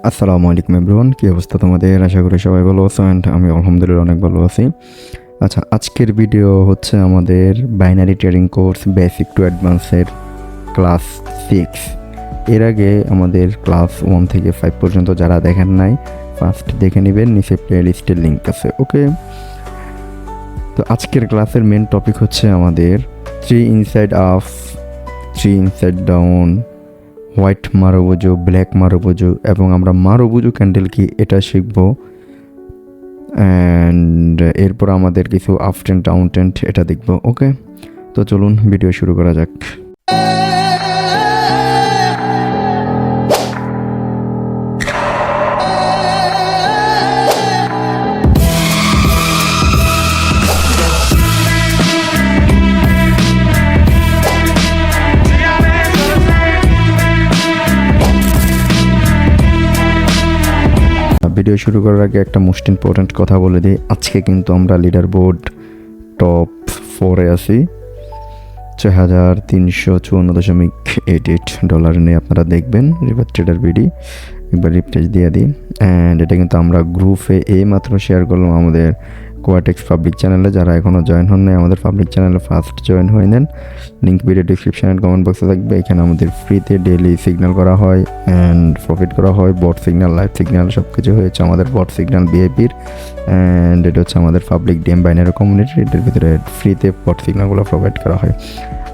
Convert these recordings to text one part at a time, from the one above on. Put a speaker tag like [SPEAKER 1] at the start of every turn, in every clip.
[SPEAKER 1] আসসালামু আলাইকুম এভরিওয়ান, কী অবস্থা তোমাদের? আশা করি সবাই ভালো আছো অ্যান্ড আমি আলহামদুলিল্লাহ অনেক ভালো আছি। আচ্ছা, আজকের ভিডিও হচ্ছে আমাদের binary trading course basic to অ্যাডভান্সের ক্লাস 6। এর আগে আমাদের ক্লাস 1 থেকে 5 পর্যন্ত যারা দেখেন নাই, ফার্স্ট দেখে নেবেন, নিচে প্লে লিস্টের লিঙ্ক আছে। ওকে, তো আজকের ক্লাসের মেন টপিক হচ্ছে আমাদের 3 inside up, 3 inside down, white marubozu, black marubozu এবং আমরা মারুবোজু ক্যান্ডেল কি এটা শিখব। অ্যান্ড এরপর আমাদের কিছু আপ ট্রেন্ড ডাউন ট্রেন্ড এটা দেখব। ওকে, তো চলুন ভিডিও শুরু করা যাক। ভিডিও শুরু করার আগে একটা মোস্ট ইম্পর্ট্যান্ট কথা বলে দিই, আজকে কিন্তু আমরা লিডার বোর্ড টপ 4-এ আছি। $6,354.88 নিয়ে আপনারা দেখবেন rifattraderbd, একবার রিফ্রেশ দিয়ে দিই। অ্যান্ড এটা কিন্তু আমরা গ্রুপে মাত্র শেয়ার করলাম আমাদের কোয়াটেক্স পাবলিক চ্যানেলে। যারা এখনও জয়েন হন নাই আমাদের পাবলিক চ্যানেলে ফার্স্ট জয়েন হয়ে নেন, link video description and comment বক্সে থাকবে। এখানে আমাদের ফ্রিতে ডেইলি সিগন্যাল করা হয় অ্যান্ড প্রফিট করা হয়, বট সিগন্যাল, লাইভ সিগন্যাল সব কিছু হয়েছে আমাদের বট সিগন্যাল ভিআইপির। অ্যান্ড এটা হচ্ছে আমাদের পাবলিক ডিএম বাইনারি কমিউনিটি, এটার ভিতরে ফ্রিতে বট সিগন্যালগুলো প্রোভাইড করা হয়।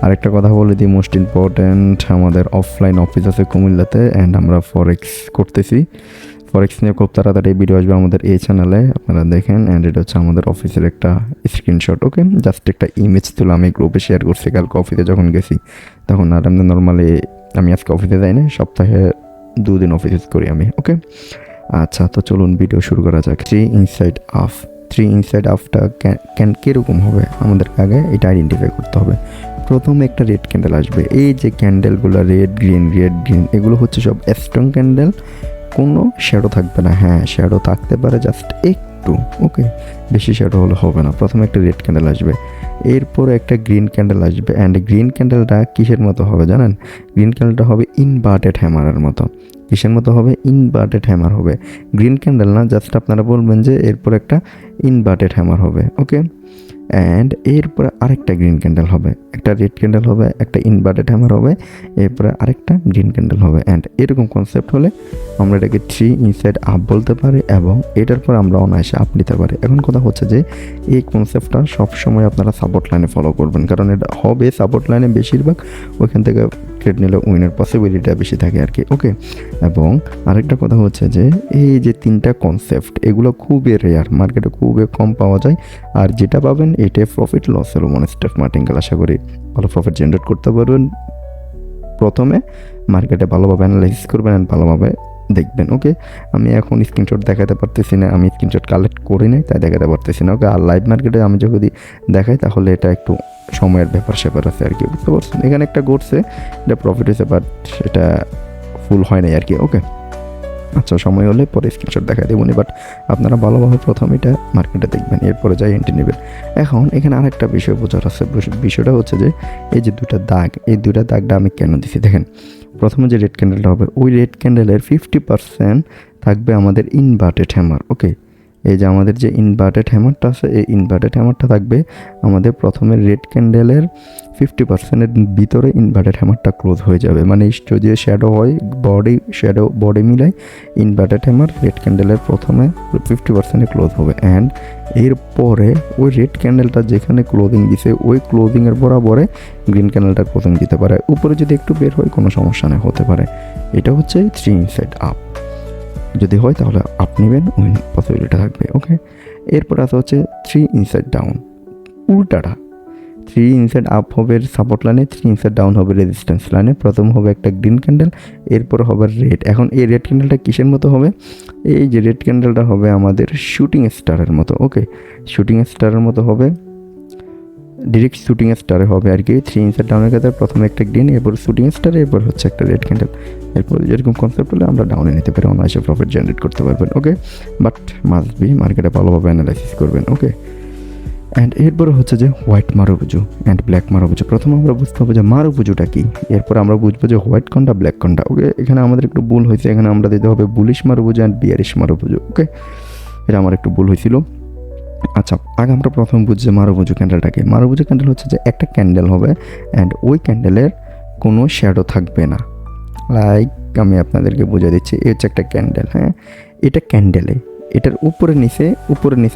[SPEAKER 1] আরেকটা কথা বলে দিই, মোস্ট ইম্পর্ট্যান্ট, আমাদের অফলাইন অফিস আছে কুমিল্লাতে অ্যান্ড আমরা ফরেক্স করতেছি। ফরেক্স নিয়ে খুব তাড়াতাড়ি ভিডিও আসবে আমাদের এই চ্যানেলে, আপনারা দেখেন। অ্যান্ড এটা হচ্ছে আমাদের অফিসের একটা স্ক্রিনশট। ওকে, জাস্ট একটা ইমেজ তুলে আমি গ্রুপে শেয়ার করছি কালকে অফিসে যখন গেছি তখন। আর আমি নর্মালি আমি আজকে অফিসে যাই না, সপ্তাহে 2 দিন অফিসে করি আমি। ওকে, আচ্ছা, তো চলুন ভিডিও শুরু করা যাক। 3 ইনসাইড আপ, 3 ইনসাইড আপটা কীরকম হবে আমাদের আগে এটা আইডেন্টিফাই করতে হবে। প্রথমে একটা রেড ক্যান্ডেল আসবে, এই যে ক্যান্ডেলগুলো রেড গ্রিন এগুলো হচ্ছে সব স্ট্রং ক্যান্ডেল, কোনো শ্যাডো থাকবে না। হ্যাঁ, শ্যাডো থাকতে পারে জাস্ট একটু, ওকে, বেশি শ্যাডো হলে হবে না। প্রথমে একটা রেড ক্যান্ডেল আসবে, এরপরে একটা গ্রিন ক্যান্ডেল আসবে। অ্যান্ড গ্রিন ক্যান্ডেলটা কিসের মতো হবে জানেন? গ্রিন ক্যান্ডেলটা হবে ইনভার্টেড হ্যামারের মতো। কিসের মতো হবে? ইনভার্টেড হ্যামার হবে। গ্রিন ক্যান্ডেল না, জাস্ট আপনারা বলবেন যে এরপর একটা ইনভার্টেড হ্যামার হবে। ওকে, অ্যান্ড এরপরে আরেকটা গ্রিন ক্যান্ডেল হবে, একটা রেড ক্যান্ডেল হবে, একটা ইনভার্টেড হ্যামার হবে, এরপরে আরেকটা গ্রিন ক্যান্ডেল হবে। অ্যান্ড এরকম কনসেপ্ট হলে আমরা এটাকে 3 ইনসাইড আপ বলতে পারি এবং এটার পর আমরা অনায়াসে আপ নিতে পারি। এখন কথা হচ্ছে যে এই কনসেপ্টটা সবসময় আপনারা সাপোর্ট লাইনে ফলো করবেন, কারণ এটা হবে সাপোর্ট লাইনে বেশিরভাগ, ওইখান থেকে ট্রেড নিলে উইনের পসিবিলিটিটা বেশি থাকে আর কি। ওকে, এবং আরেকটা কথা হচ্ছে যে এই যে 3টা কনসেপ্ট এগুলো খুবই রেয়ার, মার্কেটে খুবই কম পাওয়া যায়। আর যেটা পাবেন এটাই প্রফিট লস হলো মানে স্টক মার্কেটিং, আশা করি ভালো প্রফিট জেনারেট করতে পারবেন। প্রথমে মার্কেটে ভালোভাবে অ্যানালাইসিস করবেন আর ভালোভাবে দেখবেন। ওকে, আমি এখন স্ক্রিনশট দেখাতে পারতেছি না, আমি স্ক্রিনশট কালেক্ট করি নাই তাই দেখাতে পারতেছি না। ওকে, আর লাইভ মার্কেটে আমি যদি দেখাই তাহলে এটা একটু সময়ের ব্যাপার স্যাপার আছে আর কি, বুঝতে পারছেন? এখানে একটা ঘটছে, এটা প্রফিট হয়েছে বাট এটা ফুল হয় নাই আর কি। ওকে, আচ্ছা, সময় হলে পরে স্ক্রিনশট দেখা দেবনি, বাট আপনারা ভালোভাবে প্রথমে এটা মার্কেটে দেখবেন, এরপরে যাই এন্ট্রি নেবেন। এখন এখানে আরেকটা বিষয় বোঝার আছে, বিষয়টা হচ্ছে যে এই যে 2টা দাগ, এই 2টা দাগটা আমি কেন দিছি দেখেন। প্রথমে যে রেড ক্যান্ডেলটা হবে ওই রেড ক্যান্ডেলের 50% থাকবে আমাদের ইনভার্টেড হ্যামার। ওকে, এই যে আমাদের যে ইনভার্টেড হ্যামারটা আছে এই ইনভার্টেড হ্যামারটা থাকবে আমাদের প্রথমে রেড ক্যান্ডেলের 50%-এর ভিতরে ইনভার্টেড হ্যামারটা ক্লোজ হয়ে যাবে। মানে যদি শ্যাডো হয় বডি মিলাই ইনভার্টেড হ্যামার রেড ক্যান্ডেলের প্রথমে 50%-এ ক্লোজ হবে। অ্যান্ড এরপরে ওই রেড ক্যান্ডেলটা যেখানে ক্লোজিং দিছে ওই ক্লোজিংয়ের বরাবরে গ্রিন ক্যান্ডেলটা ক্লোজিং দিতে পারে, উপরে যদি একটু বের হয় কোনো সমস্যা নেই, হতে পারে। এটা হচ্ছে 3 ইনসাইড আপ, যদি হয় তাহলে আপ নেবেন, উইন পসিবিলিটি থাকবে। ওকে, এরপর আছে হচ্ছে 3 ইনসাইড ডাউন, উল্টাটা। 3 ইনসাইড আপ হবে সাপোর্ট লাইনে, 3 ইনসাইড ডাউন হবে রেজিস্ট্যান্স লাইনে। প্রথম হবে একটা গ্রিন ক্যান্ডেল, এরপর হবে রেড। এখন এই রেড ক্যান্ডেলটা কিসের মতো হবে? এই যে রেড ক্যান্ডেলটা হবে আমাদের শুটিং স্টারের মতো। ওকে, শুটিং স্টারের মতো হবে, ডিরেক্ট শুটিং স্টারে হবে আর কি। 3 ইনসাইড ডাউনের ক্ষেত্রে প্রথমে একটা গ্রিন, এরপর শুটিং স্টার, এরপর হচ্ছে একটা রেড ক্যান্ডেল। এরপর যেরকম কনসেপ্ট হলে আমরা ডাউনে নিতে পারি, অনায়াসে প্রফিট জেনারেট করতে পারবেন। ওকে, বাট মাস্ট বি মার্কেটে ভালোভাবে অ্যানালাইসিস করবেন। ওকে, অ্যান্ড এরপরে হচ্ছে যে হোয়াইট মারুবোজু অ্যান্ড ব্ল্যাক মারুবোজু। প্রথমে আমরা বুঝতে হবে যে মারুবোজুটা কী, এরপর আমরা বুঝবো যে হোয়াইট কোনটা ব্ল্যাক কোনটা। ওকে, এখানে আমাদের একটু ভুল হয়েছে, এখানে আমরা দিতে হবে বুলিশ মারুবোজু অ্যান্ড বিয়ারিশ মারুবোজু। ওকে, এটা আমার একটু ভুল হয়েছিল। আচ্ছা, আগে আমরা প্রথমে বুঝছি মারুবোজু ক্যান্ডেলটাকে। মারুবোজু ক্যান্ডেল হচ্ছে যে একটা ক্যান্ডেল হবে অ্যান্ড ওই ক্যান্ডেলের কোনো শ্যাডো থাকবে না। লাইক আমি আপনাদেরকে বুঝে দিচ্ছি, এই হচ্ছে একটা ক্যান্ডেল। হ্যাঁ, এটা ক্যান্ডেলে, এটার উপরে নিচে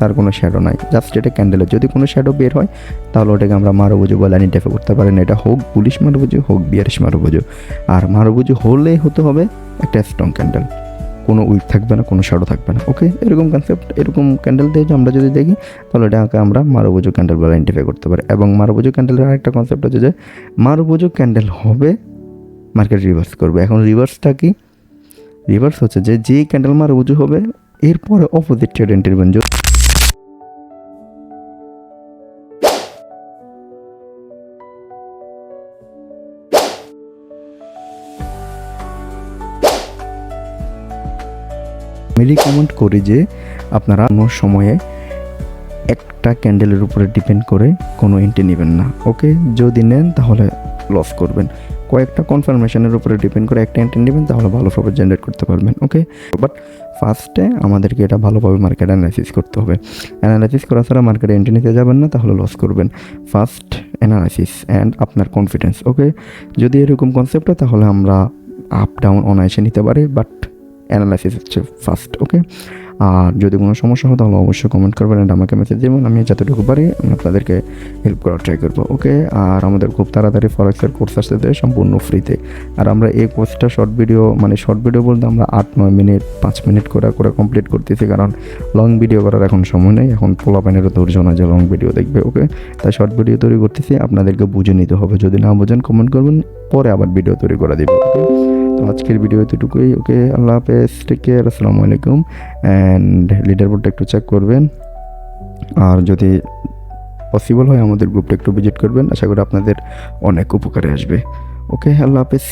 [SPEAKER 1] আর কোনো শ্যাডো নাই, জাস্ট এটা ক্যান্ডেলে যদি কোনো শ্যাডো বের হয় তাহলে ওটাকে আমরা মারুবোজু বলে আইডেন্টিফাই করতে পারেন। এটা হোক বুলিশ মারুবোজু হোক বিয়ারিশ মারুবোজু। আর মারুবোজু হলে হতে হবে একটা স্ট্রং ক্যান্ডেল, কোনো উইক থাকবে না, কোনো শ্যাডো থাকবে না। ওকে, এরকম কনসেপ্ট, এরকম ক্যান্ডেল দিয়ে আমরা যদি দেখি তাহলে এটাকে আমরা মারুবোজু ক্যান্ডেল বলে আইডেন্টিফাই করতে পারি। এবং মারুবোজু ক্যান্ডেলের আরেকটা কনসেপ্ট হচ্ছে যে মারুবোজু ক্যান্ডেল হবে মার্কেট রিভার্স করবে। এখন রিভার্সটা কি? রিভার্স হচ্ছে যে যেই ক্যান্ডেল মারুবোজু হবে এরপরে অপোজিট ট্রেড ইন্টারভেন। আমি রিকমেন্ড করি যে আপনারা কোনো সময়ে একটা ক্যান্ডেলের উপরে ডিপেন্ড করে কোনো এন্ট্রি নেবেন না। ওকে, যদি নেন তাহলে লস করবেন। কয়েকটা কনফার্মেশনের উপরে ডিপেন্ড করে একটা এন্ট্রি নেবেন তাহলে ভালো প্রফিট জেনারেট করতে পারবেন। ওকে, বাট ফার্স্টে আমাদেরকে এটা ভালোভাবে মার্কেট অ্যানালাইসিস করতে হবে। অ্যানালাইসিস করা ছাড়া মার্কেটে এন্ট্রি নিতে যাবেন না, তাহলে লস করবেন। ফার্স্ট অ্যানালাইসিস অ্যান্ড আপনার কনফিডেন্স। ওকে, যদি এরকম কনসেপ্ট হয় তাহলে আমরা আপ ডাউন অনায়াসে নিতে পারি, বাট অ্যানালাইসিস হচ্ছে ফার্স্ট। ওকে, আর যদি কোনো সমস্যা হয় তাহলে অবশ্যই কমেন্ট করবেন অ্যান্ড আমাকে মেসেজ দেবেন, আমি যতটুকু পারি আমি আপনাদেরকে হেল্প করার ট্রাই করবো। ওকে, আর আমাদের খুব তাড়াতাড়ি ফরেক্সের কোর্স আসতে সম্পূর্ণ ফ্রিতে। আর আমরা এই কোর্সটা শর্ট ভিডিও বলতে আমরা 8-9 মিনিট 5 মিনিট করে কমপ্লিট করতেছি, কারণ লং ভিডিও করার এখন সময় নেই, এখন পোলাপাইনেরও ধৈর্য না যে লং ভিডিও দেখবে। ওকে, তাই শর্ট ভিডিও তৈরি করতেছি, আপনাদেরকে বুঝে নিতে হবে। যদি না বোঝেন কমেন্ট করবেন, পরে আবার ভিডিও তৈরি করে দিব। ওকে, তো আজকের ভিডিও এতটুকুই। ওকে, আল্লাহ হাফেজ, টেক কেয়ার, আসসালামু আলাইকুম। অ্যান্ড লিডার বোর্ডটা একটু চেক করবেন, আর যদি পসিবল হয় আমাদের গ্রুপটা একটু ভিজিট করবেন, আশা করি আপনাদের অনেক উপকারে আসবে। ওকে, আল্লাহ হাফেজ।